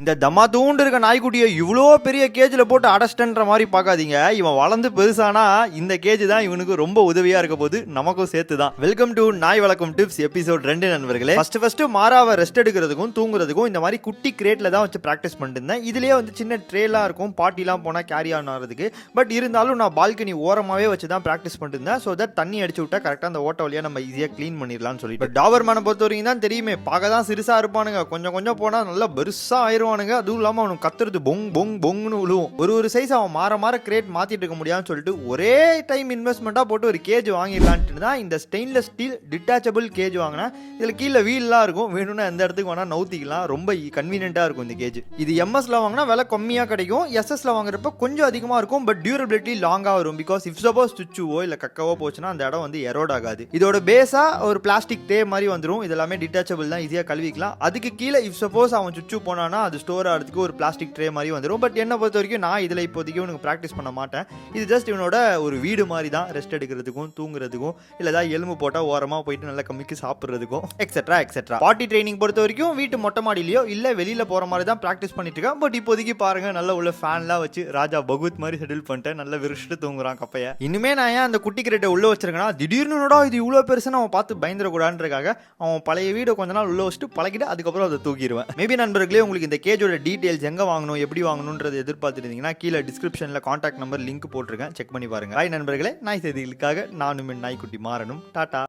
இந்த தமாத்தூண்டு இருக்க நாய்க்குட்டியை இவ்வளோ பெரிய கேஜில் போட்டு அடைச்சிட்டன்ற மாதிரி பார்க்காதீங்க. இவன் வளர்ந்து பெருசானா இந்த கேஜ் தான் இவனுக்கு ரொம்ப உதவியா இருக்க போது, நமக்கும் சேர்த்து தான். வெல்கம் டு நாய் வளர்க்கும் டிப்ஸ் எபிசோட் 2 நண்பர்களே. ஃபர்ஸ்ட் மாறாவை ரெஸ்ட் எடுக்கிறதுக்கும் தூங்குறதுக்கும் இந்த மாதிரி குட்டி கிரேட்ல தான் வச்சு ப்ராக்டிஸ் பண்ணிட்டு இருந்தேன். இதுலயே வந்து சின்ன ட்ரேலாம் இருக்கும், பார்ட்டிலாம் போனால் கேரி ஆன் ஆகிறதுக்கு. பட் இருந்தாலும் நான் பால்கனி ஓரமாகவே வச்சு தான் ப்ராக்டிஸ் பண்ணிட்டு இருந்தேன். ஸோ தட் தண்ணி அடிச்சு விட்டா கரெக்டாக அந்த ஓட்ட வழியாக நம்ம ஈஸியாக க்ளீன் பண்ணிடலாம்னு சொல்லிட்டு. பட் டாபர்மேனை பொறுத்த வரைக்கும் தான் தெரியுமே, பார்க்க தான் சிறுசா இருப்பானுங்க, கொஞ்சம் கொஞ்சம் போனால் நல்லா பெருசா ஆயிரும். அதுவும் இல்லாம அவனுக்கு கத்துறது பொங் பொங் பொங்னு விழுவும். ஒரு சைஸ் அவன் மாற கிரேட் மாத்திட்டு இருக்க முடியாதுன்னு சொல்லிட்டு ஒரே டைம் இன்வெஸ்ட்மெண்டா போட்டு ஒரு கேஜ் வாங்கிடலான்ட்டு தான் இந்த ஸ்டெயின்லெஸ் ஸ்டீல் டிட்டாச்சபிள் கேஜ் வாங்கினேன். இதுல கீழே வீல்லாம் இருக்கும், வேணும்னா எந்த இடத்துக்கு வேணா நவுத்திக்கலாம். ரொம்ப கன்வீனியன்டா இருக்கும் இந்த கேஜ். இது எம்எஸ்ல வாங்கினா விலை கம்மியா கிடைக்கும், எஸ்எஸ்ல வாங்குறப்ப கொஞ்சம் அதிகமா இருக்கும். பட் டியூரபிலிட்டி லாங்கா வரும். பிகாஸ் இஃப் சப்போஸ் சுச்சுவோ இல்ல கக்கவோ போச்சுன்னா அந்த இடம் வந்து எரோட் ஆகாது. இதோட பேஸா ஒரு பிளாஸ்டிக் ட்ரே மாதிரி வந்துடும். இதெல்லாமே டிட்டாச்சபிள் தான், ஈஸியா கழுவிக்கலாம். அதுக்கு கீழே இஃப் சப்போஸ் அவன் சுச்சு போனானா அது ஸ்டோர் ஆகிறதுக்கு ஒரு பிளாஸ்டிக் ட்ரே மாதிரி வந்துடும். பட் என்ன பொறுத்த வரைக்கும் நான் இதில் இப்போதைக்கு இவனுக்கு ப்ராக்டிஸ் பண்ண மாட்டேன். இது ஜஸ்ட் இவனோட ஒரு வீடு மாதிரி தான், ரெஸ்ட் எடுக்கிறதுக்கும் தூங்குறதுக்கும், இல்லை ஏதாவது எலும்பு போட்டால் ஓரமாக போயிட்டு நல்லா கம்மிக்கு சாப்பிட்றதுக்கும் எக்ஸெட்ரா எக்ஸெட்ரா. பார்ட்டி ட்ரைனிங் பொறுத்த வரைக்கும் வீட்டு மொட்டை மாடியிலையோ இல்லை வெளியில் போகிற மாதிரி தான் ப்ராக்டிஸ் பண்ணிட்டு இருக்கேன். பட் இப்போதைக்கு பாருங்க, நல்ல உள்ள ஃபேன்லாம் வச்சு ராஜா பகவத் மாதிரி செட்டில் பண்ணிட்டேன். நல்லா விரிச்சிட்டு தூங்குறான் கப்பைய. இனிமே நான் ஏன் அந்த குட்டி கிரேட்டை உள்ள வச்சிருக்கேன்னா, திடீர்னு இது இவ்வளோ பெருசுன்னு அவன் பார்த்து பயந்துடக்கூடாதுன்றக்காக அவன் பழைய வீடை கொஞ்ச நாள் உள்ள வச்சுட்டு பழகிட்டு அதுக்கப்புறம் அதை தூக்கிடுவேன். மேபி நண்பர்களே, உங்களுக்கு இந்த கேஜோட டீடைல்ஸ் எங்க வாங்கணும் எப்படி வாங்கணும்ன்றது எதிர்பார்த்துருந்தீங்கன்னா கீழே டிஸ்கிரிப்ஷன்ல கான்டாக்ட் நம்பர் லிங்க் போட்டிருக்கேன், செக் பண்ணி பாருங்க. ஹாய் நண்பர்களே, நாய் செய்திகளுக்காக நானும் என் நாய்க்குட்டி மாறனும். டாடா.